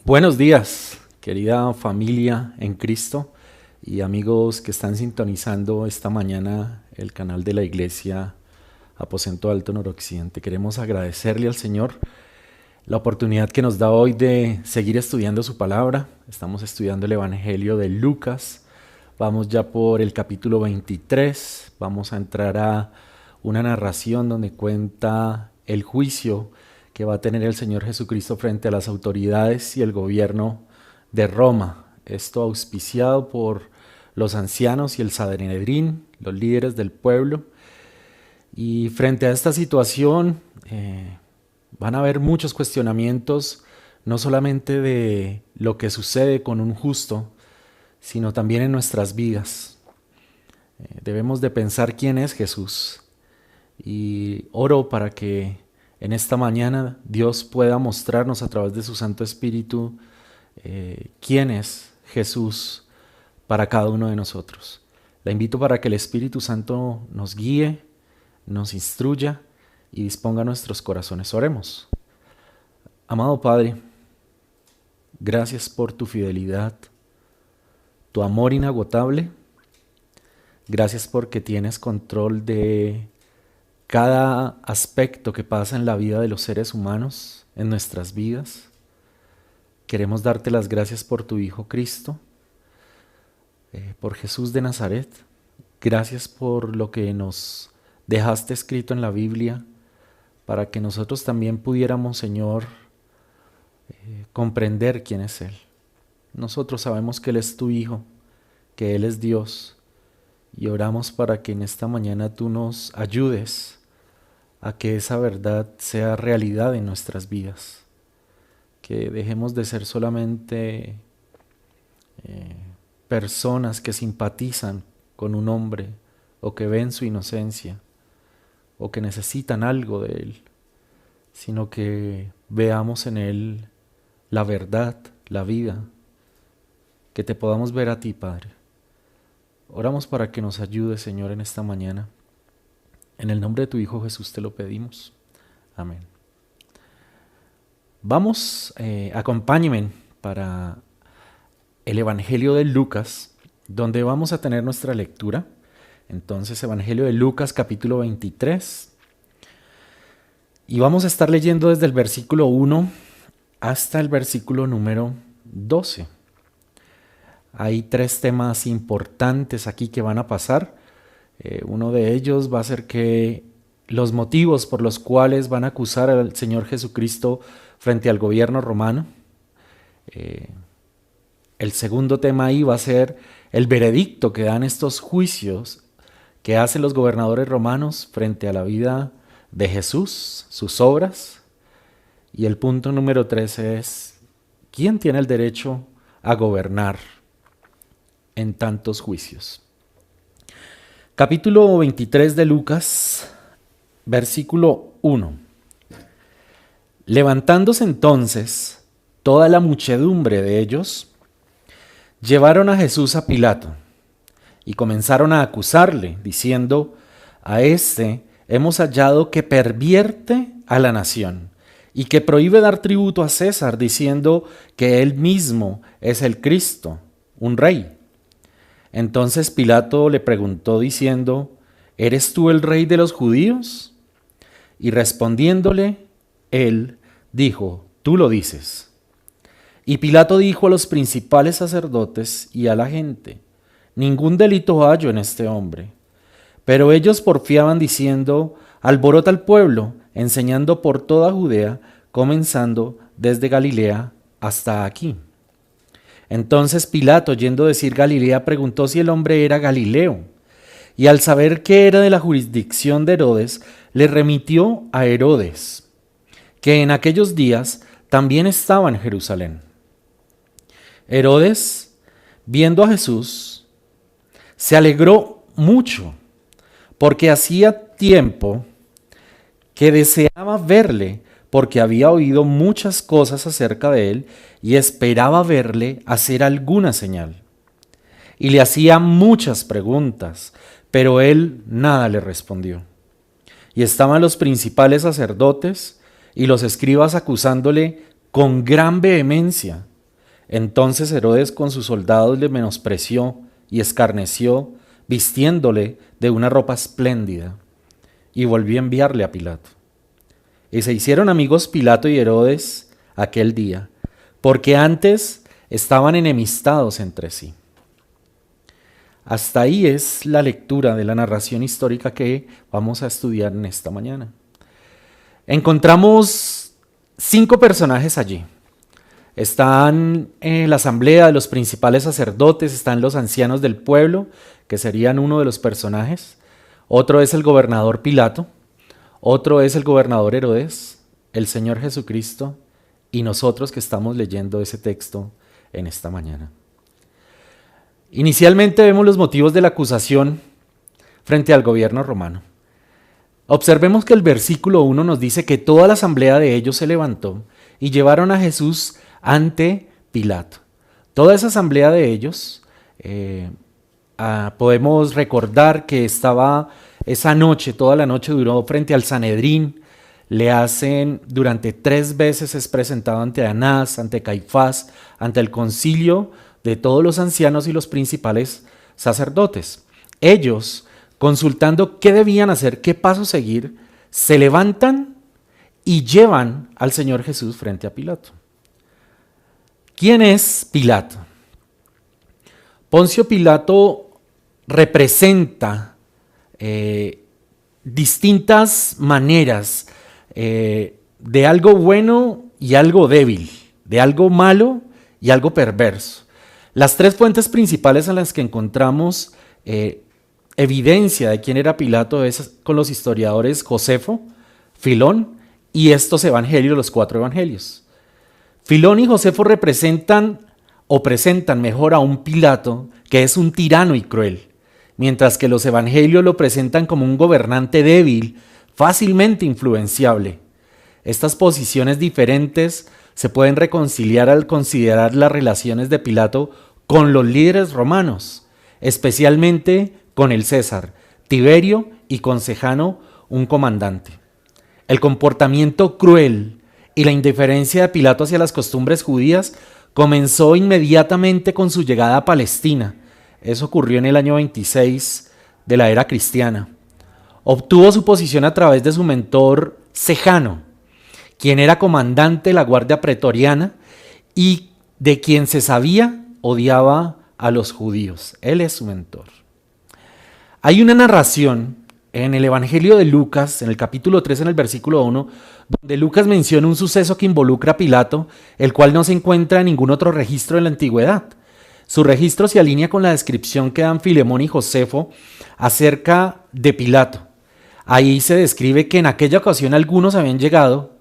Buenos días, querida familia en Cristo y amigos que están sintonizando esta mañana el canal de la Iglesia Aposento Alto Noroccidente. Queremos agradecerle al Señor la oportunidad que nos da hoy de seguir estudiando su palabra. Estamos estudiando el Evangelio de Lucas. Vamos ya por el capítulo 23. Vamos a entrar a una narración donde cuenta el juicio que va a tener el Señor Jesucristo frente a las autoridades y el gobierno de Roma. Esto auspiciado por los ancianos y el Sanedrín, los líderes del pueblo. Y frente a esta situación van a haber muchos cuestionamientos, no solamente de lo que sucede con un justo, sino también en nuestras vidas. Debemos de pensar quién es Jesús. Y oro para que en esta mañana Dios pueda mostrarnos a través de su Santo Espíritu quién es Jesús para cada uno de nosotros. La invito para que el Espíritu Santo nos guíe, nos instruya y disponga nuestros corazones. Oremos. Amado Padre, gracias por tu fidelidad, tu amor inagotable. Gracias porque tienes control de cada aspecto que pasa en la vida de los seres humanos, en nuestras vidas. Queremos darte las gracias por tu Hijo Cristo, por Jesús de Nazaret. Gracias por lo que nos dejaste escrito en la Biblia, para que nosotros también pudiéramos, Señor, comprender quién es Él. Nosotros sabemos que Él es tu Hijo, que Él es Dios, y oramos para que en esta mañana tú nos ayudes a que esa verdad sea realidad en nuestras vidas. Que dejemos de ser solamente personas que simpatizan con un hombre o que ven su inocencia o que necesitan algo de él, sino que veamos en él la verdad, la vida, que te podamos ver a ti, Padre. Oramos para que nos ayude, Señor, en esta mañana. En el nombre de tu Hijo Jesús te lo pedimos. Amén. Vamos, acompáñenme para el Evangelio de Lucas, donde vamos a tener nuestra lectura. Entonces, Evangelio de Lucas, capítulo 23. Y vamos a estar leyendo desde el versículo 1 hasta el versículo número 12. Hay tres temas importantes aquí que van a pasar. Uno de ellos va a ser que los motivos por los cuales van a acusar al Señor Jesucristo frente al gobierno romano. El segundo tema ahí va a ser el veredicto que dan estos juicios que hacen los gobernadores romanos frente a la vida de Jesús, sus obras. Y el punto número 3 es: ¿quién tiene el derecho a gobernar en tantos juicios? Capítulo 23 de Lucas, versículo 1. Levantándose entonces toda la muchedumbre de ellos, llevaron a Jesús a Pilato y comenzaron a acusarle, diciendo: a este hemos hallado que pervierte a la nación y que prohíbe dar tributo a César, diciendo que él mismo es el Cristo, un rey. Entonces Pilato le preguntó diciendo: ¿eres tú el rey de los judíos? Y respondiéndole, él dijo: tú lo dices. Y Pilato dijo a los principales sacerdotes y a la gente: ningún delito hallo en este hombre. Pero ellos porfiaban diciendo: alborota al pueblo, enseñando por toda Judea, comenzando desde Galilea hasta aquí. Entonces Pilato, oyendo decir Galilea, preguntó si el hombre era Galileo. Y al saber que era de la jurisdicción de Herodes, le remitió a Herodes, que en aquellos días también estaba en Jerusalén. Herodes, viendo a Jesús, se alegró mucho, porque hacía tiempo que deseaba verle, porque había oído muchas cosas acerca de él y esperaba verle hacer alguna señal. Y le hacía muchas preguntas, pero él nada le respondió. Y estaban los principales sacerdotes y los escribas acusándole con gran vehemencia Entonces Herodes con sus soldados le menospreció y escarneció, vistiéndole de una ropa espléndida, y volvió a enviarle a Pilato. Y se hicieron amigos Pilato y Herodes aquel día, porque antes estaban enemistados entre sí. Hasta ahí es la lectura de la narración histórica que vamos a estudiar en esta mañana. Encontramos 5 personajes allí. Están en la asamblea de los principales sacerdotes, están los ancianos del pueblo, que serían uno de los personajes. Otro es el gobernador Pilato, otro es el gobernador Herodes, el Señor Jesucristo y nosotros que estamos leyendo ese texto en esta mañana. Inicialmente vemos los motivos de la acusación frente al gobierno romano. Observemos que el versículo 1 nos dice que toda la asamblea de ellos se levantó y llevaron a Jesús ante Pilato. Toda esa asamblea de ellos, podemos recordar que estaba esa noche, toda la noche duró frente al Sanedrín. Le hacen, durante 3 veces es presentado ante Anás, ante Caifás, ante el concilio de todos los ancianos y los principales sacerdotes. Ellos, consultando qué debían hacer, qué paso seguir, se levantan y llevan al Señor Jesús frente a Pilato. ¿Quién es Pilato? Poncio Pilato representa distintas maneras de algo bueno y algo débil, de algo malo y algo perverso. Las 3 fuentes principales en las que encontramos evidencia de quién era Pilato es con los historiadores Josefo, Filón y estos evangelios, los 4 evangelios. Filón y Josefo presentan mejor a un Pilato que es un tirano y cruel, mientras que los evangelios lo presentan como un gobernante débil, fácilmente influenciable. Estas posiciones diferentes se pueden reconciliar al considerar las relaciones de Pilato con los líderes romanos, especialmente con el César, Tiberio y con Sejano, un comandante. El comportamiento cruel y la indiferencia de Pilato hacia las costumbres judías comenzó inmediatamente con su llegada a Palestina. Eso ocurrió en el año 26 de la era cristiana. Obtuvo su posición a través de su mentor Sejano, quien era comandante de la Guardia Pretoriana y de quien se sabía odiaba a los judíos. Él es su mentor. Hay una narración en el Evangelio de Lucas, en el capítulo 3, en el versículo 1, donde Lucas menciona un suceso que involucra a Pilato, el cual no se encuentra en ningún otro registro de la antigüedad. Su registro se alinea con la descripción que dan Filemón y Josefo acerca de Pilato. Ahí se describe que en aquella ocasión algunos habían llegado,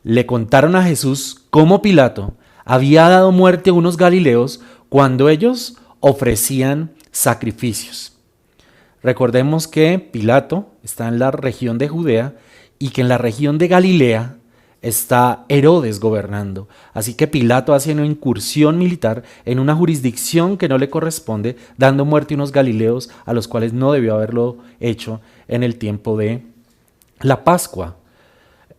le contaron a Jesús cómo Pilato había dado muerte a unos galileos cuando ellos ofrecían sacrificios. Recordemos que Pilato está en la región de Judea y que en la región de Galilea está Herodes gobernando. Así que Pilato hace una incursión militar en una jurisdicción que no le corresponde, dando muerte a unos galileos a los cuales no debió haberlo hecho en el tiempo de la Pascua.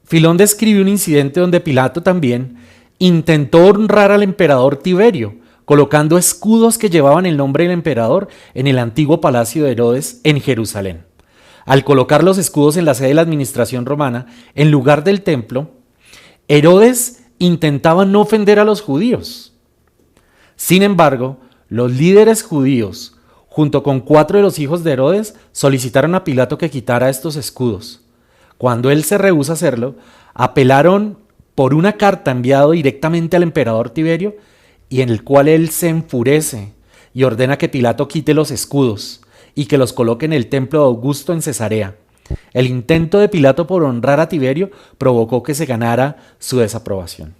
Filón describe un incidente donde Pilato también intentó honrar al emperador Tiberio, colocando escudos que llevaban el nombre del emperador en el antiguo palacio de Herodes en Jerusalén. Al colocar los escudos en la sede de la administración romana, en lugar del templo, Herodes intentaba no ofender a los judíos. Sin embargo, los líderes judíos, junto con 4 de los hijos de Herodes, solicitaron a Pilato que quitara estos escudos. Cuando él se rehúsa a hacerlo, apelaron por una carta enviada directamente al emperador Tiberio, y en el cual él se enfurece y ordena que Pilato quite los escudos y que los coloque en el templo de Augusto en Cesarea. El intento de Pilato por honrar a Tiberio provocó que se ganara su desaprobación.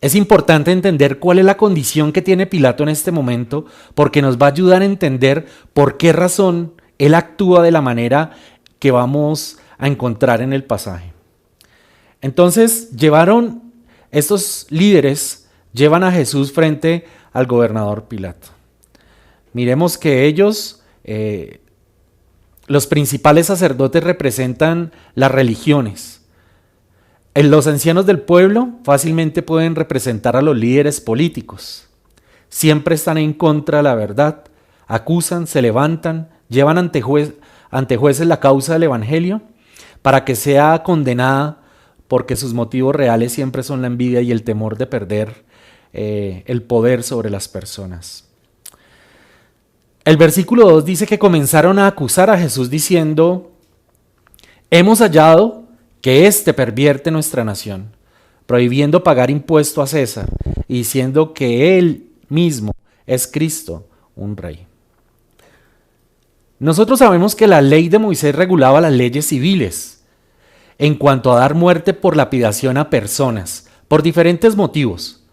Es importante entender cuál es la condición que tiene Pilato en este momento, porque nos va a ayudar a entender por qué razón él actúa de la manera que vamos a encontrar en el pasaje. Entonces estos líderes llevan a Jesús frente al gobernador Pilato. Miremos que ellos, los principales sacerdotes, representan las religiones. Los ancianos del pueblo fácilmente pueden representar a los líderes políticos. Siempre están en contra de la verdad, acusan, se levantan, llevan ante jueces la causa del evangelio para que sea condenada, porque sus motivos reales siempre son la envidia y el temor de perder el poder sobre las personas. El versículo 2 dice que comenzaron a acusar a Jesús diciendo: hemos hallado que éste pervierte nuestra nación, prohibiendo pagar impuesto a César y diciendo que él mismo es Cristo, un rey. Nosotros sabemos que la ley de Moisés regulaba las leyes civiles en cuanto a dar muerte por lapidación a personas, por diferentes motivos.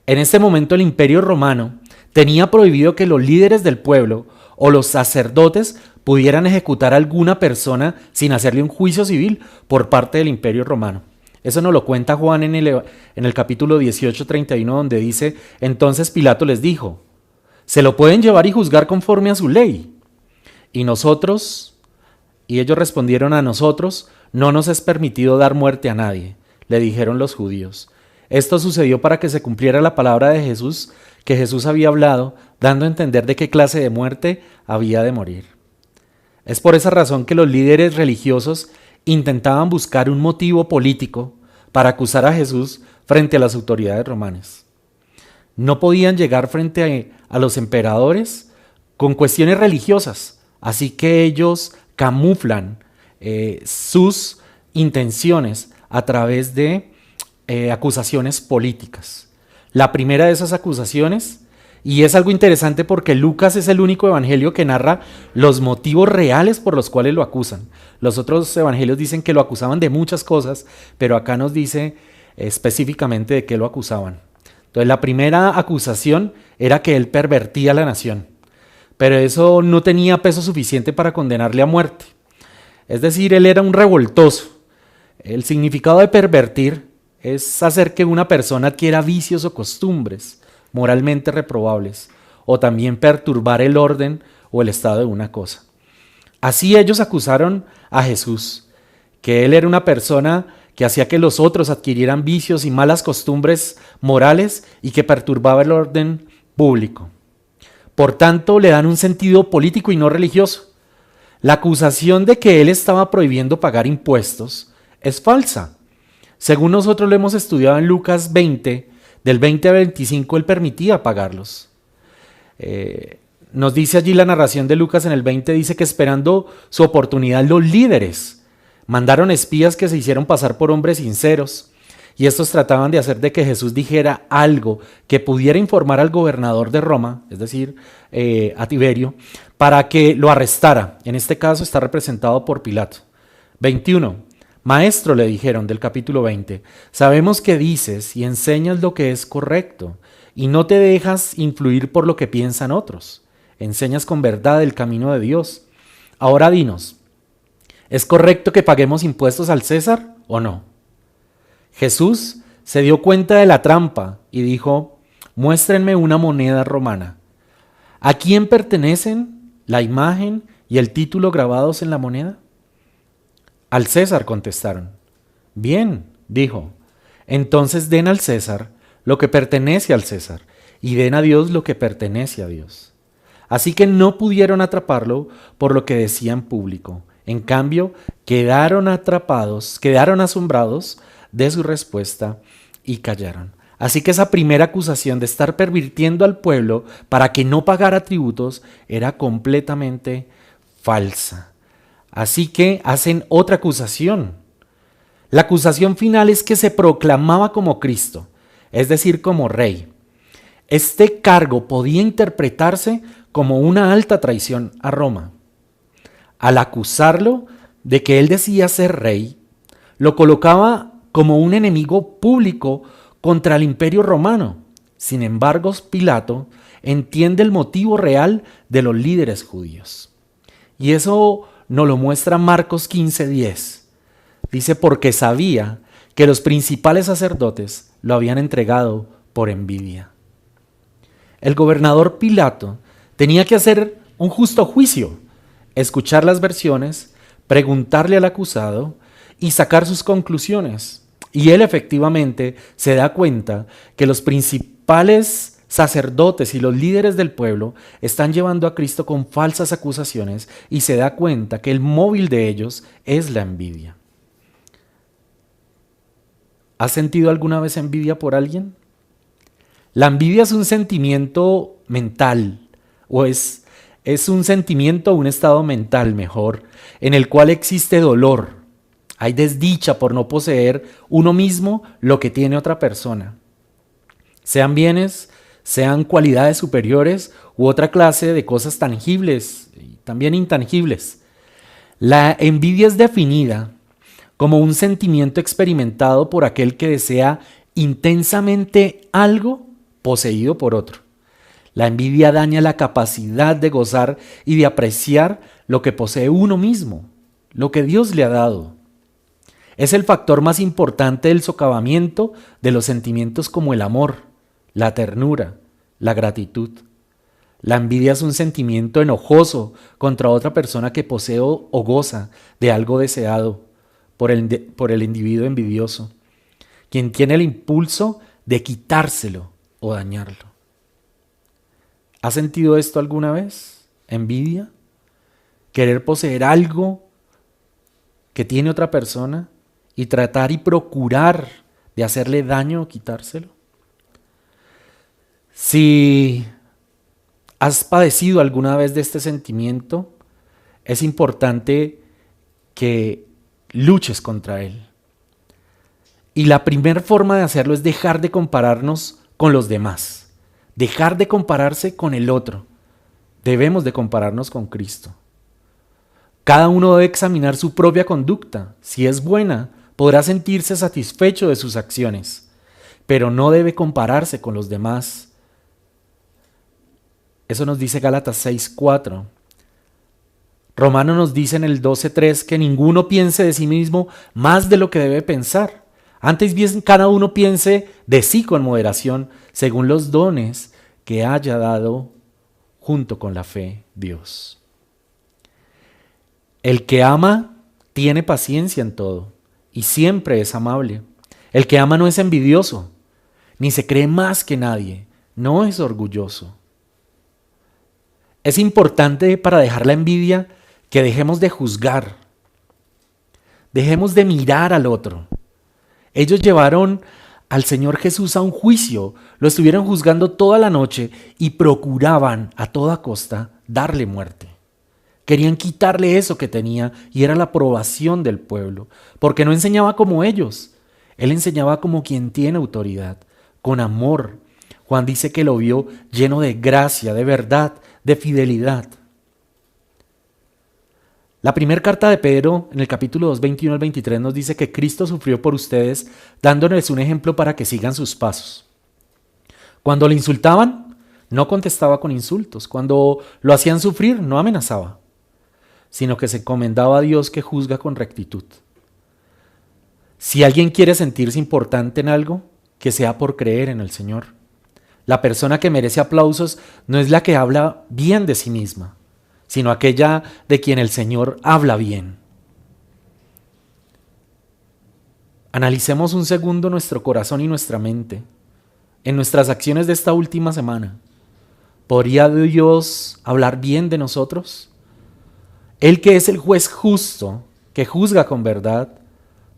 En este momento el Imperio Romano tenía prohibido que los líderes del pueblo o los sacerdotes pudieran ejecutar a alguna persona sin hacerle un juicio civil por parte del Imperio Romano. Eso nos lo cuenta Juan en el capítulo 18, 31, donde dice: entonces Pilato les dijo, se lo pueden llevar y juzgar conforme a su ley. Y ellos respondieron: a nosotros no nos es permitido dar muerte a nadie, le dijeron los judíos. Esto sucedió para que se cumpliera la palabra de Jesús, que Jesús había hablado, dando a entender de qué clase de muerte había de morir. Es por esa razón que los líderes religiosos intentaban buscar un motivo político para acusar a Jesús frente a las autoridades romanas. No podían llegar frente a los emperadores con cuestiones religiosas, así que ellos camuflan sus intenciones a través de acusaciones políticas. La primera de esas acusaciones, y es algo interesante porque Lucas es el único evangelio que narra los motivos reales por los cuales lo acusan. Los otros evangelios dicen que lo acusaban de muchas cosas, pero acá nos dice específicamente de qué lo acusaban. Entonces, la primera acusación era que él pervertía la nación, pero eso no tenía peso suficiente para condenarle a muerte. Es decir, él era un revoltoso. El significado de pervertir es hacer que una persona adquiera vicios o costumbres moralmente reprobables, o también perturbar el orden o el estado de una cosa. Así ellos acusaron a Jesús, que él era una persona que hacía que los otros adquirieran vicios y malas costumbres morales y que perturbaba el orden público. Por tanto, le dan un sentido político y no religioso. La acusación de que él estaba prohibiendo pagar impuestos es falsa. Según nosotros lo hemos estudiado en Lucas 20, del 20 a 25, él permitía pagarlos. Nos dice allí la narración de Lucas en el 20, dice que esperando su oportunidad los líderes mandaron espías que se hicieron pasar por hombres sinceros, y estos trataban de hacer de que Jesús dijera algo que pudiera informar al gobernador de Roma, es decir, a Tiberio, para que lo arrestara. En este caso está representado por Pilato. 21. Maestro, le dijeron del capítulo 20, sabemos que dices y enseñas lo que es correcto y no te dejas influir por lo que piensan otros. Enseñas con verdad el camino de Dios. Ahora dinos, ¿es correcto que paguemos impuestos al César o no? Jesús se dio cuenta de la trampa y dijo: muéstrenme una moneda romana. ¿A quién pertenecen la imagen y el título grabados en la moneda? Al César, contestaron. Bien, dijo, entonces den al César lo que pertenece al César y den a Dios lo que pertenece a Dios. Así que no pudieron atraparlo por lo que decía en público. En cambio, quedaron asombrados de su respuesta y callaron. Así que esa primera acusación de estar pervirtiendo al pueblo para que no pagara tributos era completamente falsa. Así que hacen otra acusación. La acusación final es que se proclamaba como Cristo, es decir, como rey. Este cargo podía interpretarse como una alta traición a Roma. Al acusarlo de que él decía ser rey, lo colocaba como un enemigo público contra el Imperio Romano. Sin embargo, Pilato entiende el motivo real de los líderes judíos. Y eso nos lo muestra Marcos 15:10. Dice: porque sabía que los principales sacerdotes lo habían entregado por envidia. El gobernador Pilato tenía que hacer un justo juicio, escuchar las versiones, preguntarle al acusado y sacar sus conclusiones. Y él efectivamente se da cuenta que los principales sacerdotes y los líderes del pueblo están llevando a Cristo con falsas acusaciones y se da cuenta que el móvil de ellos es la envidia. ¿Has sentido alguna vez envidia por alguien? La envidia es un sentimiento mental, o es un sentimiento, un estado mental mejor, en el cual existe dolor. Hay desdicha por no poseer uno mismo lo que tiene otra persona. Sean bienes, sean cualidades superiores u otra clase de cosas tangibles y también intangibles. La envidia es definida como un sentimiento experimentado por aquel que desea intensamente algo poseído por otro. La envidia daña la capacidad de gozar y de apreciar lo que posee uno mismo, lo que Dios le ha dado. Es el factor más importante del socavamiento de los sentimientos como el amor, la ternura, la gratitud. La envidia es un sentimiento enojoso contra otra persona que posee o goza de algo deseado por el individuo envidioso, quien tiene el impulso de quitárselo o dañarlo. ¿Has sentido esto alguna vez? ¿Envidia? ¿Querer poseer algo que tiene otra persona y tratar y procurar de hacerle daño o quitárselo? Si has padecido alguna vez de este sentimiento, es importante que luches contra él. Y la primera forma de hacerlo es dejar de compararnos con los demás, dejar de compararse con el otro. Debemos de compararnos con Cristo. Cada uno debe examinar su propia conducta. Si es buena, podrá sentirse satisfecho de sus acciones, pero no debe compararse con los demás. Eso nos dice Gálatas 6:4. Romanos nos dice en el 12:3 que ninguno piense de sí mismo más de lo que debe pensar. Antes bien, cada uno piense de sí con moderación, según los dones que haya dado junto con la fe Dios. El que ama tiene paciencia en todo y siempre es amable. El que ama no es envidioso, ni se cree más que nadie, no es orgulloso. Es importante para dejar la envidia que dejemos de juzgar, dejemos de mirar al otro. Ellos llevaron al Señor Jesús a un juicio, lo estuvieron juzgando toda la noche y procuraban a toda costa darle muerte. Querían quitarle eso que tenía y era la aprobación del pueblo, porque no enseñaba como ellos, él enseñaba como quien tiene autoridad, con amor. Juan dice que lo vio lleno de gracia, de verdad, de fidelidad. La primera carta de Pedro, en el capítulo 2, 21 al 23, nos dice que Cristo sufrió por ustedes, dándoles un ejemplo para que sigan sus pasos. Cuando le insultaban, no contestaba con insultos. Cuando lo hacían sufrir, no amenazaba, sino que se encomendaba a Dios que juzga con rectitud. Si alguien quiere sentirse importante en algo, que sea por creer en el Señor. La persona que merece aplausos no es la que habla bien de sí misma, sino aquella de quien el Señor habla bien. Analicemos un segundo nuestro corazón y nuestra mente. En nuestras acciones de esta última semana, ¿podría Dios hablar bien de nosotros? Él que es el juez justo, que juzga con verdad,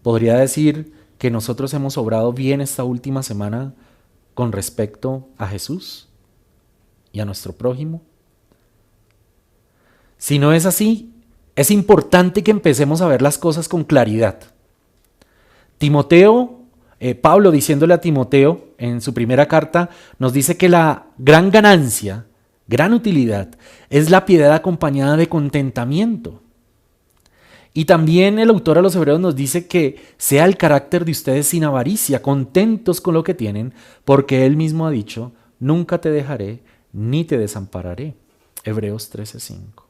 ¿podría decir que nosotros hemos obrado bien esta última semana con respecto a Jesús y a nuestro prójimo? Si no es así, es importante que empecemos a ver las cosas con claridad. Pablo diciéndole a Timoteo en su primera carta, nos dice que la gran ganancia, gran utilidad, es la piedad acompañada de contentamiento. Y también el autor a los Hebreos nos dice que sea el carácter de ustedes sin avaricia, contentos con lo que tienen, porque él mismo ha dicho, nunca te dejaré ni te desampararé. Hebreos 13:5.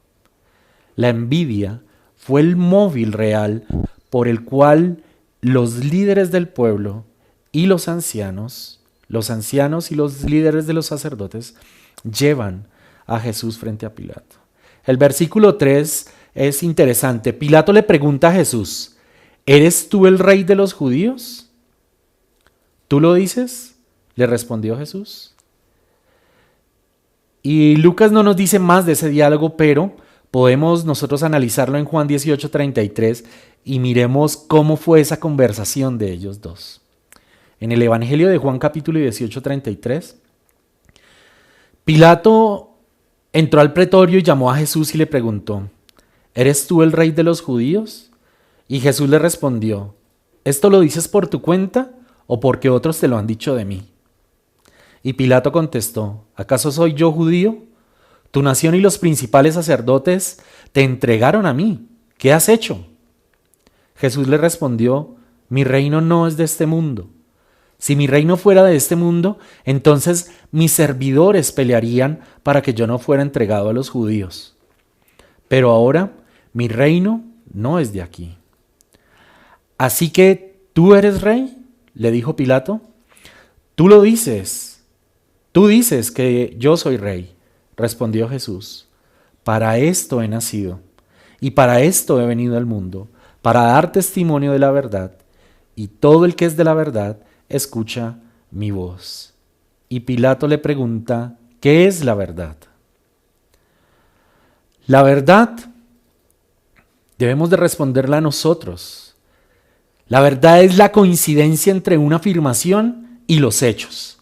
La envidia fue el móvil real por el cual los líderes del pueblo y los ancianos y los líderes de los sacerdotes llevan a Jesús frente a Pilato. El versículo 3 es interesante. Pilato le pregunta a Jesús, ¿eres tú el rey de los judíos? ¿Tú lo dices?, le respondió Jesús. Y Lucas no nos dice más de ese diálogo, pero podemos nosotros analizarlo en Juan 18:33 y miremos cómo fue esa conversación de ellos dos. En el Evangelio de Juan capítulo 18:33, Pilato entró al pretorio y llamó a Jesús y le preguntó: ¿eres tú el rey de los judíos? Y Jesús le respondió: ¿esto lo dices por tu cuenta o porque otros te lo han dicho de mí? Y Pilato contestó: ¿acaso soy yo judío? Tu nación y los principales sacerdotes te entregaron a mí. ¿Qué has hecho? Jesús le respondió: mi reino no es de este mundo. Si mi reino fuera de este mundo, entonces mis servidores pelearían para que yo no fuera entregado a los judíos. Pero ahora mi reino no es de aquí. Así que, ¿tú eres rey?, le dijo Pilato. Tú lo dices. Tú dices que yo soy rey, respondió Jesús. Para esto he nacido y para esto he venido al mundo, para dar testimonio de la verdad. Y todo el que es de la verdad escucha mi voz. Y Pilato le pregunta: ¿qué es la verdad? La verdad debemos de responderla nosotros. La verdad es la coincidencia entre una afirmación y los hechos.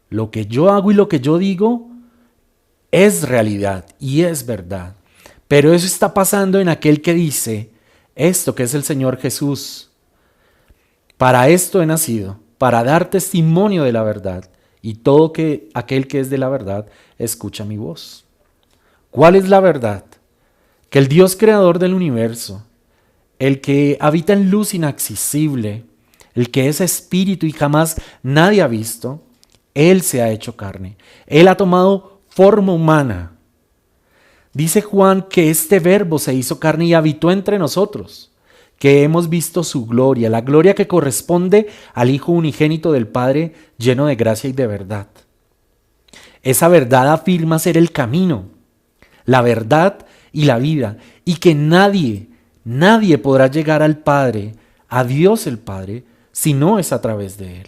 Lo que yo hago y lo que yo digo es realidad y es verdad. Pero eso está pasando en aquel que dice esto, que es el Señor Jesús. Para esto he nacido, para dar testimonio de la verdad, y todo aquel que es de la verdad escucha mi voz. ¿Cuál es la verdad? Que el Dios creador del universo, el que habita en luz inaccesible, el que es espíritu y jamás nadie ha visto, Él se ha hecho carne. Él ha tomado forma humana. Dice Juan que este verbo se hizo carne y habitó entre nosotros, que hemos visto su gloria, la gloria que corresponde al Hijo unigénito del Padre, lleno de gracia y de verdad. Esa verdad afirma ser el camino, la verdad y la vida, y que nadie podrá llegar al Padre, a Dios el Padre, si no es a través de Él.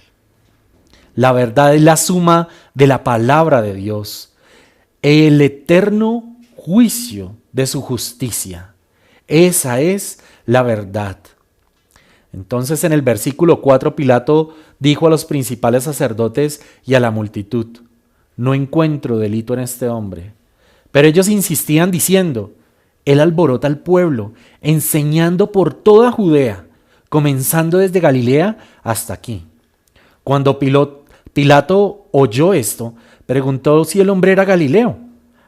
La verdad es la suma de la palabra de Dios, el eterno juicio de su justicia. Esa es la verdad. Entonces, en el versículo 4, Pilato dijo a los principales sacerdotes y a la multitud: no encuentro delito en este hombre. Pero ellos insistían diciendo: él alborota al pueblo, enseñando por toda Judea, comenzando desde Galilea hasta aquí. Cuando Pilato oyó esto, preguntó si el hombre era Galileo.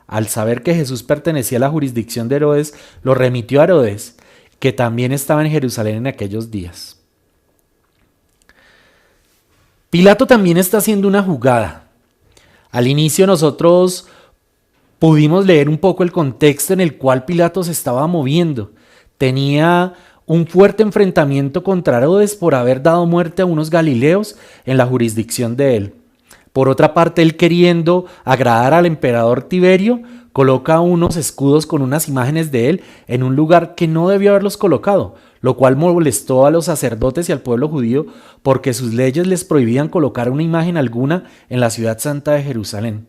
Al saber que Jesús pertenecía a la jurisdicción de Herodes, lo remitió a Herodes, que también estaba en Jerusalén en aquellos días. Pilato también está haciendo una jugada. Al inicio nosotros pudimos leer un poco el contexto en el cual Pilato se estaba moviendo. Tenía un fuerte enfrentamiento contra Herodes por haber dado muerte a unos galileos en la jurisdicción de él. Por otra parte, él, queriendo agradar al emperador Tiberio, coloca unos escudos con unas imágenes de él en un lugar que no debió haberlos colocado, lo cual molestó a los sacerdotes y al pueblo judío porque sus leyes les prohibían colocar una imagen alguna en la ciudad santa de Jerusalén.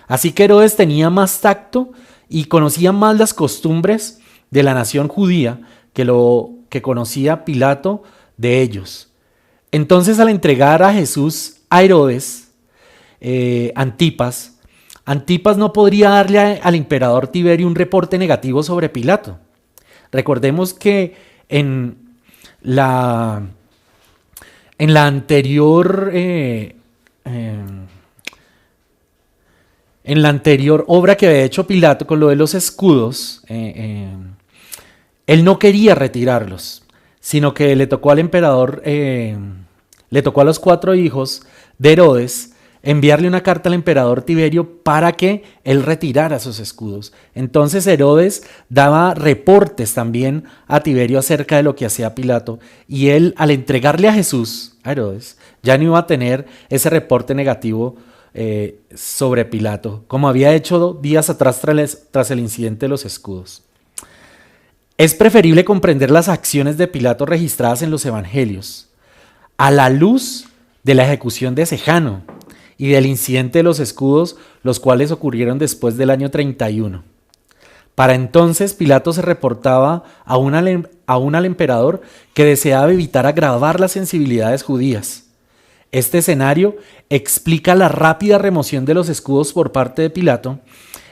Así que Herodes tenía más tacto y conocía más las costumbres de la nación judía que lo que conocía Pilato de ellos. Entonces, al entregar a Jesús a Herodes, Antipas no podría darle al emperador Tiberio un reporte negativo sobre Pilato. Recordemos que en la anterior obra que había hecho Pilato con lo de los escudos, él no quería retirarlos, sino que le tocó al emperador, le tocó a los 4 hijos de Herodes enviarle una carta al emperador Tiberio para que él retirara sus escudos. Entonces Herodes daba reportes también a Tiberio acerca de lo que hacía Pilato, y él, al entregarle a Jesús a Herodes, ya no iba a tener ese reporte negativo sobre Pilato, como había hecho días atrás tras el incidente de los escudos. Es preferible comprender las acciones de Pilato registradas en los evangelios a la luz de la ejecución de Sejano y del incidente de los escudos, los cuales ocurrieron después del año 31. Para entonces Pilato se reportaba aún al emperador que deseaba evitar agravar las sensibilidades judías. Este escenario explica la rápida remoción de los escudos por parte de Pilato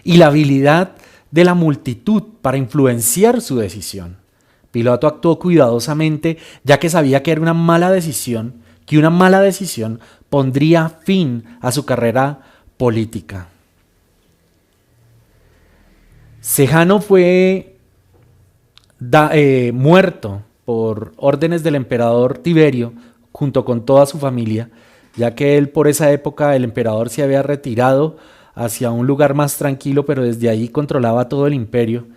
y la habilidad de la multitud para influenciar su decisión. Pilato actuó cuidadosamente, ya que sabía que una mala decisión pondría fin a su carrera política. Sejano fue muerto por órdenes del emperador Tiberio junto con toda su familia, ya que él por esa época el emperador se había retirado hacia un lugar más tranquilo, pero desde ahí controlaba todo el imperio.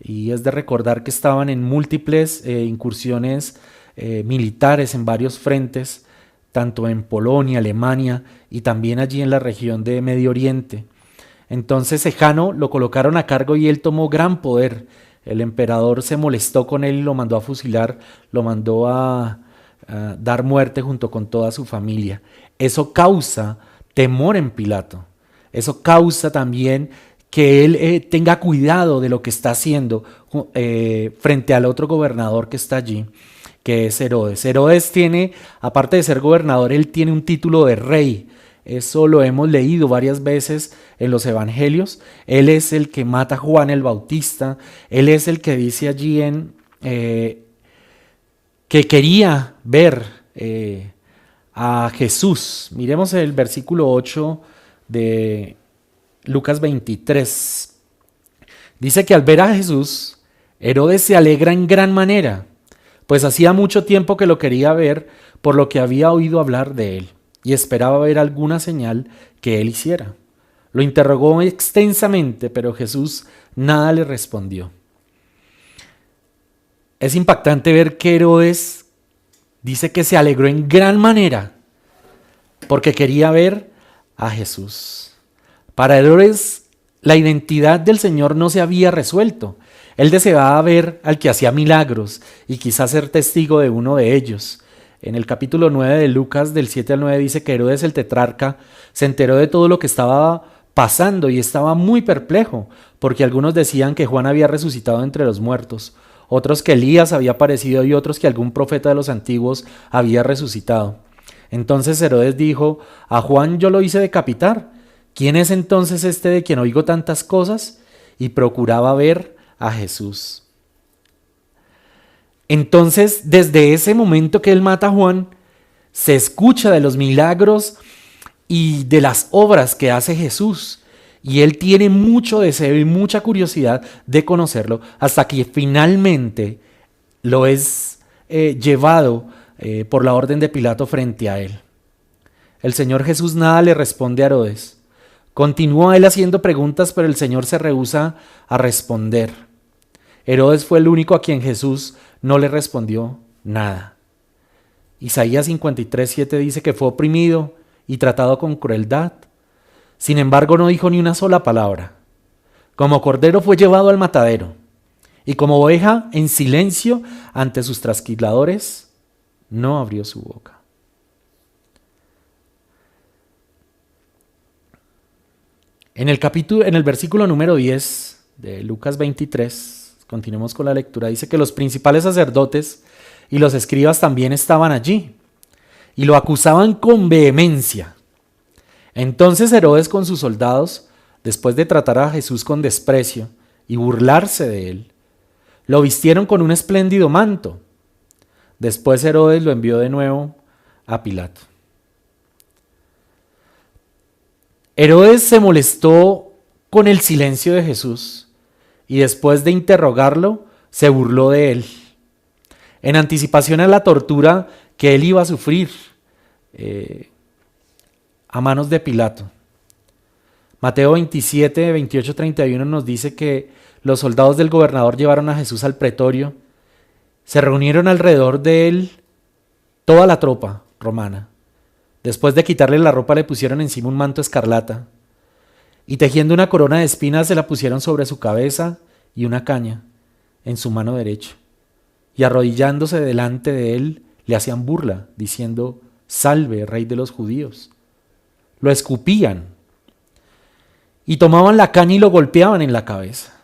Y es de recordar que estaban en múltiples incursiones militares en varios frentes, tanto en Polonia, Alemania y también allí en la región de Medio Oriente. Entonces Sejano lo colocaron a cargo y él tomó gran poder. El emperador se molestó con él y lo mandó a fusilar, lo mandó a dar muerte junto con toda su familia. Eso causa temor en Pilato. Eso causa también que él tenga cuidado de lo que está haciendo frente al otro gobernador que está allí, que es Herodes. Herodes tiene, aparte de ser gobernador, él tiene un título de rey. Eso lo hemos leído varias veces en los evangelios. Él es el que mata a Juan el Bautista. Él es el que dice allí que quería ver a Jesús. Miremos el versículo 8 de Lucas 23. Dice que al ver a Jesús, Herodes se alegra en gran manera, pues hacía mucho tiempo que lo quería ver, por lo que había oído hablar de él, y esperaba ver alguna señal que él hiciera. Lo interrogó extensamente, pero Jesús nada le respondió. Es impactante ver que Herodes dice que se alegró en gran manera porque quería ver a Jesús. Para Herodes, la identidad del Señor no se había resuelto. Él deseaba ver al que hacía milagros y quizás ser testigo de uno de ellos. En el capítulo 9 de Lucas, del 7 al 9, dice que Herodes el tetrarca se enteró de todo lo que estaba pasando y estaba muy perplejo, porque algunos decían que Juan había resucitado entre los muertos, otros que Elías había aparecido y otros que algún profeta de los antiguos había resucitado. Entonces Herodes dijo: a Juan yo lo hice decapitar. ¿Quién es entonces este de quien oigo tantas cosas? Y procuraba ver a Jesús. Entonces, desde ese momento que él mata a Juan, se escucha de los milagros y de las obras que hace Jesús. Y él tiene mucho deseo y mucha curiosidad de conocerlo, hasta que finalmente lo es llevado por la orden de Pilato frente a él. El Señor Jesús nada le responde a Herodes. Continúa él haciendo preguntas, pero el Señor se rehúsa a responder. Herodes fue el único a quien Jesús no le respondió nada. Isaías 53:7 dice que fue oprimido y tratado con crueldad. Sin embargo, no dijo ni una sola palabra. Como cordero fue llevado al matadero, y como oveja en silencio ante sus trasquiladores, no abrió su boca. En el versículo número 10 de Lucas 23, continuemos con la lectura, dice que los principales sacerdotes y los escribas también estaban allí y lo acusaban con vehemencia. Entonces Herodes con sus soldados, después de tratar a Jesús con desprecio y burlarse de él, lo vistieron con un espléndido manto. Después Herodes lo envió de nuevo a Pilato. Herodes se molestó con el silencio de Jesús y después de interrogarlo, se burló de él, en anticipación a la tortura que él iba a sufrir a manos de Pilato. Mateo 27, 28, 31 nos dice que los soldados del gobernador llevaron a Jesús al pretorio. Se reunieron alrededor de él toda la tropa romana. Después de quitarle la ropa le pusieron encima un manto escarlata y tejiendo una corona de espinas se la pusieron sobre su cabeza y una caña en su mano derecha. Y arrodillándose delante de él le hacían burla, diciendo: salve, Rey de los judíos. Lo escupían y tomaban la caña y lo golpeaban en la cabeza.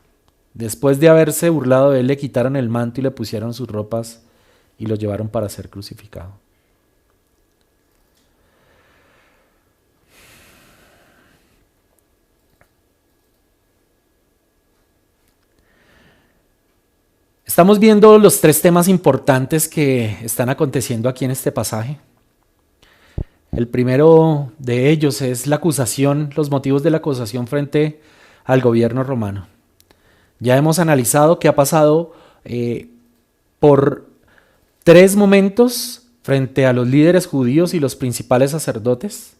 Después de haberse burlado de él, le quitaron el manto y le pusieron sus ropas y lo llevaron para ser crucificado. Estamos viendo los tres temas importantes que están aconteciendo aquí en este pasaje. El primero de ellos es la acusación, los motivos de la acusación frente al gobierno romano. Ya hemos analizado que ha pasado por tres momentos frente a los líderes judíos y los principales sacerdotes.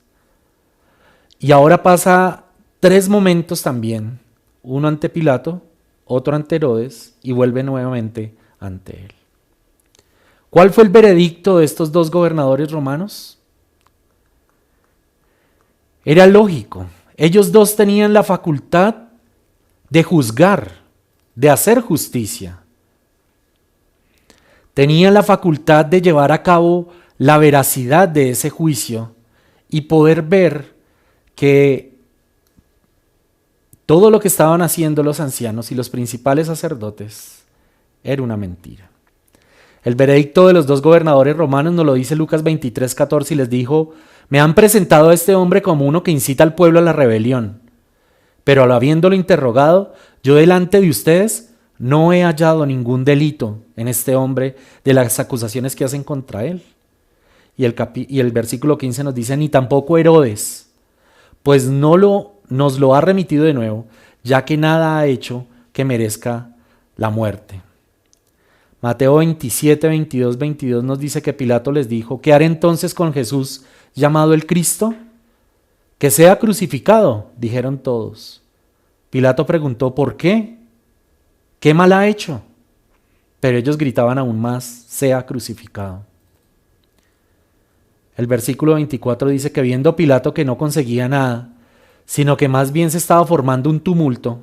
Y ahora pasa tres momentos también, uno ante Pilato, otro ante Herodes y vuelve nuevamente ante él. ¿Cuál fue el veredicto de estos dos gobernadores romanos? Era lógico. Ellos dos tenían la facultad de juzgar, de hacer justicia. Tenían la facultad de llevar a cabo la veracidad de ese juicio y poder ver que todo lo que estaban haciendo los ancianos y los principales sacerdotes era una mentira. El veredicto de los dos gobernadores romanos nos lo dice Lucas 23:14 y les dijo: me han presentado a este hombre como uno que incita al pueblo a la rebelión, pero al habiéndolo interrogado, yo delante de ustedes no he hallado ningún delito en este hombre de las acusaciones que hacen contra él. Y el versículo 15 nos dice: ni tampoco Herodes, pues nos lo ha remitido de nuevo, ya que nada ha hecho que merezca la muerte. Mateo 27, 22 nos dice que Pilato les dijo: ¿qué haré entonces con Jesús llamado el Cristo? Que sea crucificado, dijeron todos. Pilato preguntó: ¿por qué? ¿Qué mal ha hecho? Pero ellos gritaban aún más: sea crucificado. El versículo 24 dice que viendo Pilato que no conseguía nada, sino que más bien se estaba formando un tumulto,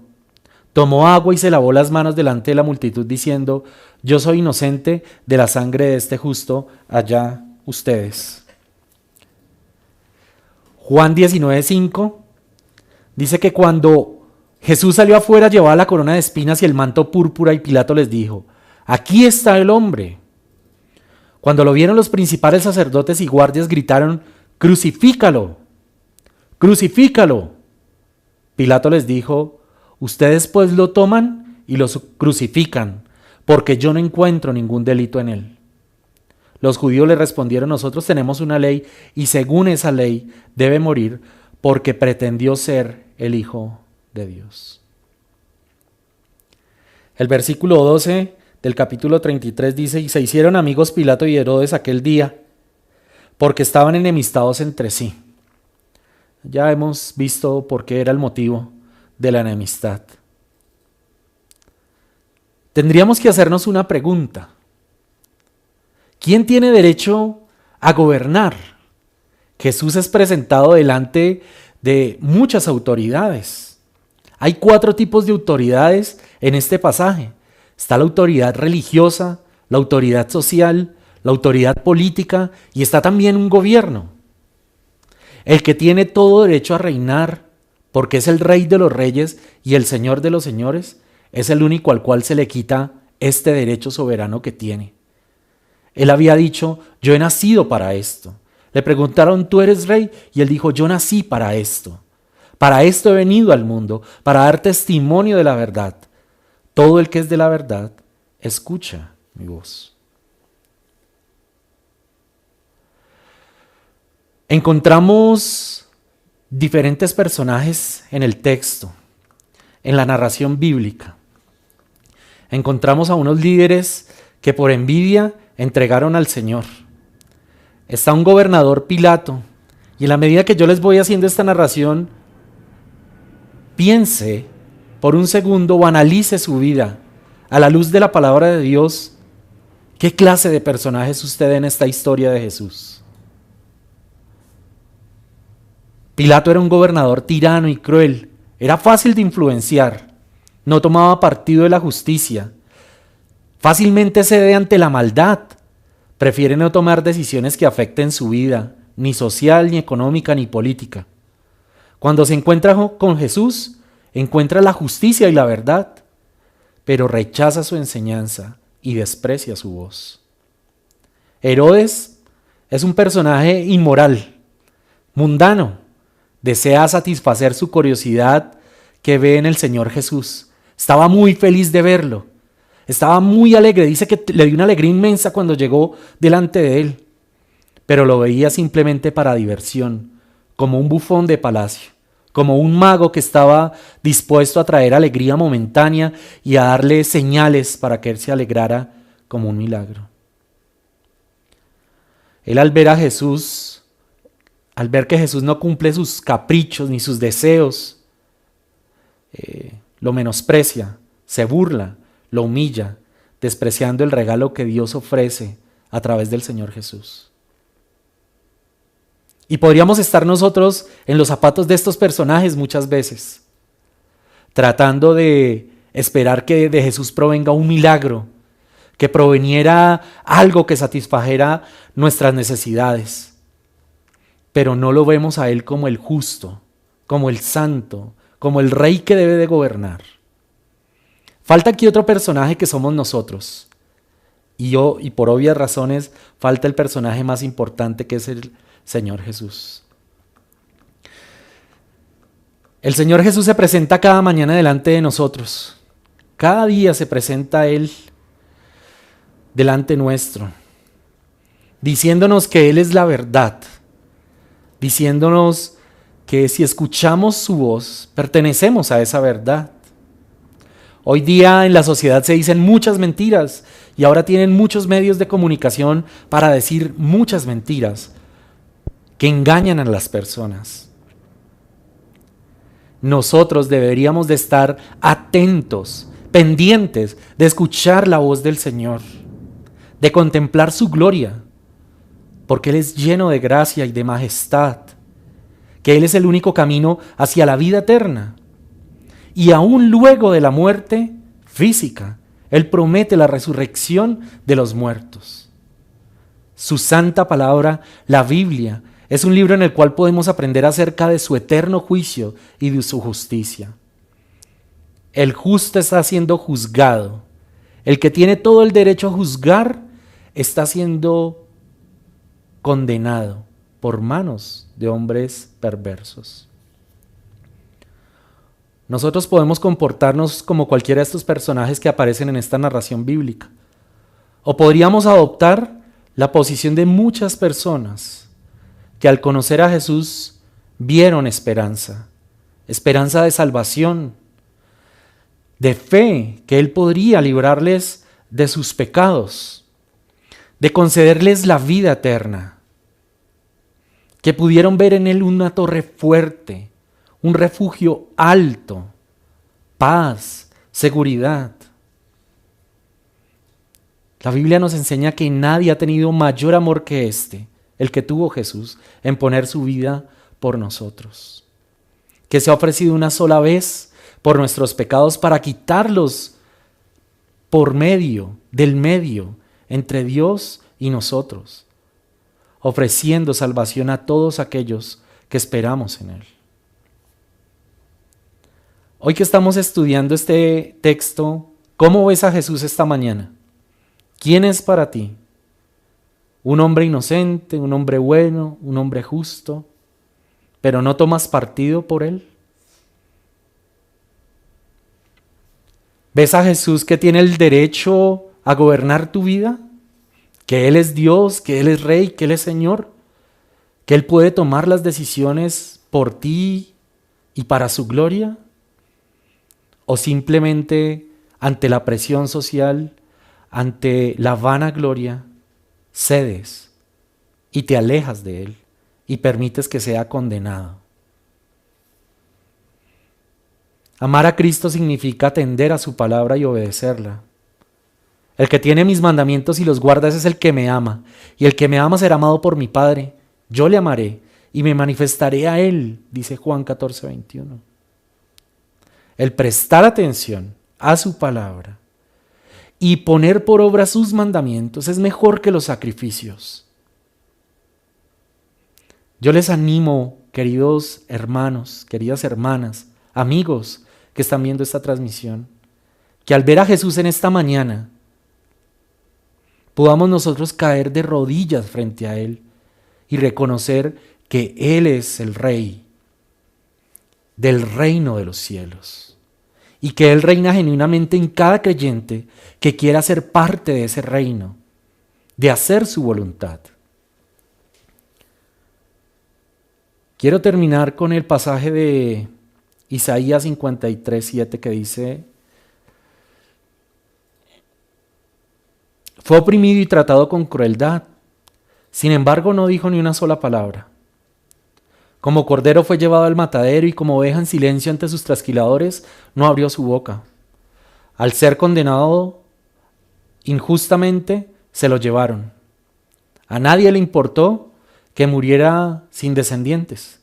tomó agua y se lavó las manos delante de la multitud diciendo: yo soy inocente de la sangre de este justo, allá ustedes. Juan 19:5 dice que cuando Jesús salió afuera llevaba la corona de espinas y el manto púrpura y Pilato les dijo: aquí está el hombre. Cuando lo vieron los principales sacerdotes y guardias gritaron: crucifícalo, crucifícalo. Pilato les dijo: ustedes pues lo toman y lo crucifican, porque yo no encuentro ningún delito en él. Los judíos le respondieron: nosotros tenemos una ley y según esa ley debe morir porque pretendió ser el Hijo de Dios. El versículo 12 del capítulo 33 dice: y se hicieron amigos Pilato y Herodes aquel día, porque estaban enemistados entre sí. Ya hemos visto por qué era el motivo de la enemistad. Tendríamos que hacernos una pregunta: ¿quién tiene derecho a gobernar? Jesús es presentado delante de muchas autoridades. Hay 4 tipos de autoridades en este pasaje. Está la autoridad religiosa, la autoridad social, la autoridad política y está también un gobierno. El que tiene todo derecho a reinar, porque es el Rey de los reyes y el Señor de los señores, es el único al cual se le quita este derecho soberano que tiene. Él había dicho: yo he nacido para esto. Le preguntaron: ¿tú eres rey? Y él dijo: yo nací para esto. Para esto he venido al mundo, para dar testimonio de la verdad. Todo el que es de la verdad, escucha mi voz. Encontramos diferentes personajes en el texto, en la narración bíblica. Encontramos a unos líderes que por envidia entregaron al Señor. Está un gobernador Pilato, y en la medida que yo les voy haciendo esta narración, piense por un segundo o analice su vida a la luz de la palabra de Dios. ¿Qué clase de personaje es usted en esta historia de Jesús? Pilato era un gobernador tirano y cruel, era fácil de influenciar, no tomaba partido de la justicia, fácilmente cede ante la maldad, Prefiere no tomar decisiones que afecten su vida, ni social, ni económica, ni política. Cuando se encuentra con Jesús, encuentra la justicia y la verdad, pero rechaza su enseñanza y desprecia su voz. Herodes es un personaje inmoral, mundano, desea satisfacer su curiosidad que ve en el Señor Jesús. Estaba muy feliz de verlo, estaba muy alegre, dice que le dio una alegría inmensa cuando llegó delante de él, pero lo veía simplemente para diversión, como un bufón de palacio, como un mago que estaba dispuesto a traer alegría momentánea y a darle señales para que él se alegrara como un milagro. Él al ver a Jesús, al ver que Jesús no cumple sus caprichos ni sus deseos, lo menosprecia, se burla, lo humilla, despreciando el regalo que Dios ofrece a través del Señor Jesús. Y podríamos estar nosotros en los zapatos de estos personajes muchas veces, tratando de esperar que de Jesús provenga un milagro, que proveniera algo que satisfajera nuestras necesidades. Pero no lo vemos a Él como el justo, como el santo, como el rey que debe de gobernar. Falta aquí otro personaje que somos nosotros. Y por obvias razones, falta el personaje más importante que es el Señor Jesús. El Señor Jesús se presenta cada mañana delante de nosotros. Cada día se presenta Él delante nuestro, diciéndonos que Él es la verdad, diciéndonos que si escuchamos su voz, pertenecemos a esa verdad. Hoy día en la sociedad se dicen muchas mentiras y ahora tienen muchos medios de comunicación para decir muchas mentiras que engañan a las personas. Nosotros deberíamos de estar atentos, pendientes de escuchar la voz del Señor, de contemplar su gloria, porque Él es lleno de gracia y de majestad, que Él es el único camino hacia la vida eterna. Y aún luego de la muerte física, Él promete la resurrección de los muertos. Su santa palabra, la Biblia, es un libro en el cual podemos aprender acerca de su eterno juicio y de su justicia. El justo está siendo juzgado. El que tiene todo el derecho a juzgar está siendo condenado por manos de hombres perversos. Nosotros podemos comportarnos como cualquiera de estos personajes que aparecen en esta narración bíblica. O podríamos adoptar la posición de muchas personas que al conocer a Jesús vieron esperanza, esperanza de salvación, de fe que Él podría librarles de sus pecados, de concederles la vida eterna, que pudieron ver en Él una torre fuerte, un refugio alto, paz, seguridad. La Biblia nos enseña que nadie ha tenido mayor amor que este, el que tuvo Jesús, en poner su vida por nosotros. Que se ha ofrecido una sola vez por nuestros pecados para quitarlos por medio, del medio, entre Dios y nosotros, ofreciendo salvación a todos aquellos que esperamos en Él. Hoy que estamos estudiando este texto, ¿cómo ves a Jesús esta mañana? ¿Quién es para ti? ¿Un hombre inocente, un hombre bueno, un hombre justo, pero no tomas partido por Él? ¿Ves a Jesús que tiene el derecho a gobernar tu vida? ¿Que Él es Dios, que Él es Rey, que Él es Señor? ¿Que Él puede tomar las decisiones por ti y para su gloria? ¿O simplemente ante la presión social, ante la vanagloria, cedes y te alejas de Él y permites que sea condenado? Amar a Cristo significa atender a su palabra y obedecerla. El que tiene mis mandamientos y los guarda, ese es el que me ama. Y el que me ama será amado por mi Padre. Yo le amaré y me manifestaré a Él, dice Juan 14:21. El prestar atención a su palabra y poner por obra sus mandamientos es mejor que los sacrificios. Yo les animo, queridos hermanos, queridas hermanas, amigos que están viendo esta transmisión, que al ver a Jesús en esta mañana, podamos nosotros caer de rodillas frente a Él y reconocer que Él es el Rey del reino de los cielos y que Él reina genuinamente en cada creyente que quiera ser parte de ese reino, de hacer su voluntad. Quiero terminar con el pasaje de Isaías 53:7 que dice: fue oprimido y tratado con crueldad, sin embargo no dijo ni una sola palabra. Como cordero fue llevado al matadero y como oveja en silencio ante sus trasquiladores, no abrió su boca. Al ser condenado injustamente, se lo llevaron. A nadie le importó que muriera sin descendientes,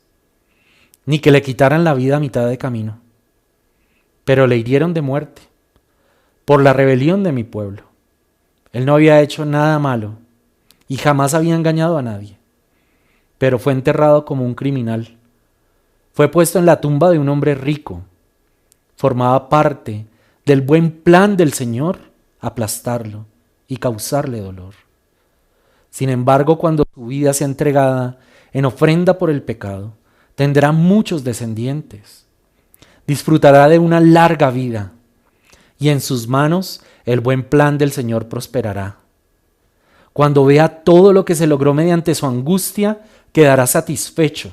ni que le quitaran la vida a mitad de camino. Pero le hirieron de muerte por la rebelión de mi pueblo. Él no había hecho nada malo y jamás había engañado a nadie, pero fue enterrado como un criminal. Fue puesto en la tumba de un hombre rico. Formaba parte del buen plan del Señor aplastarlo y causarle dolor. Sin embargo, cuando su vida sea entregada en ofrenda por el pecado, tendrá muchos descendientes. Disfrutará de una larga vida y en sus manos el buen plan del Señor prosperará. Cuando vea todo lo que se logró mediante su angustia, quedará satisfecho.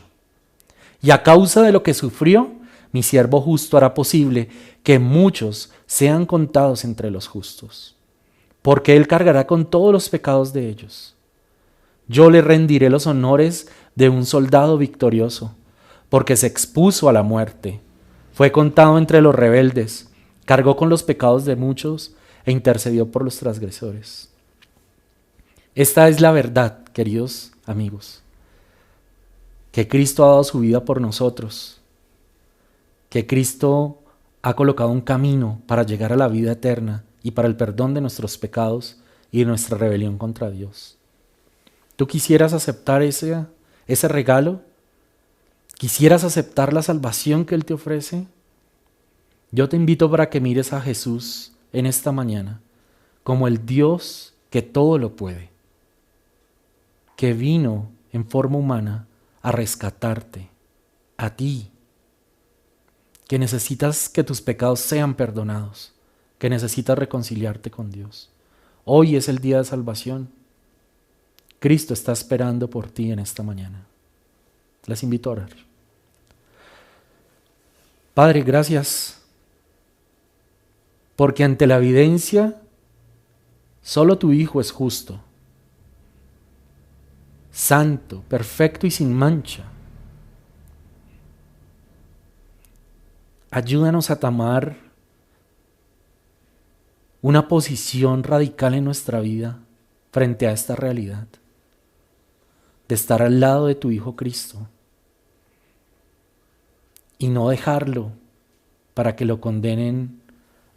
Y a causa de lo que sufrió, mi siervo justo hará posible que muchos sean contados entre los justos, porque Él cargará con todos los pecados de ellos. Yo le rendiré los honores de un soldado victorioso, porque se expuso a la muerte, fue contado entre los rebeldes, cargó con los pecados de muchos e intercedió por los transgresores. Esta es la verdad, queridos amigos, que Cristo ha dado su vida por nosotros, que Cristo ha colocado un camino para llegar a la vida eterna y para el perdón de nuestros pecados y de nuestra rebelión contra Dios. ¿Tú quisieras aceptar ese regalo? ¿Quisieras aceptar la salvación que Él te ofrece? Yo te invito para que mires a Jesús en esta mañana como el Dios que todo lo puede, que vino en forma humana a rescatarte, a ti, que necesitas que tus pecados sean perdonados, que necesitas reconciliarte con Dios. Hoy es el día de salvación. Cristo está esperando por ti en esta mañana. Les invito a orar. Padre, gracias, porque ante la evidencia, solo tu Hijo es justo, santo, perfecto y sin mancha. Ayúdanos a tomar una posición radical en nuestra vida frente a esta realidad, de estar al lado de tu Hijo Cristo y no dejarlo para que lo condenen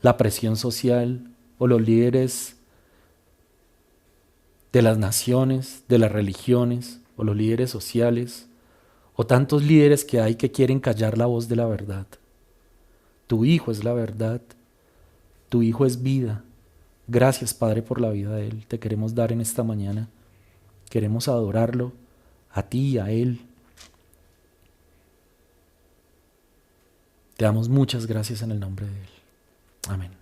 la presión social o los líderes de las naciones, de las religiones o los líderes sociales o tantos líderes que hay que quieren callar la voz de la verdad. Tu Hijo es la verdad, tu Hijo es vida. Gracias, Padre, por la vida de Él. Te queremos dar en esta mañana. Queremos adorarlo a ti y a Él. Te damos muchas gracias en el nombre de Él. Amén.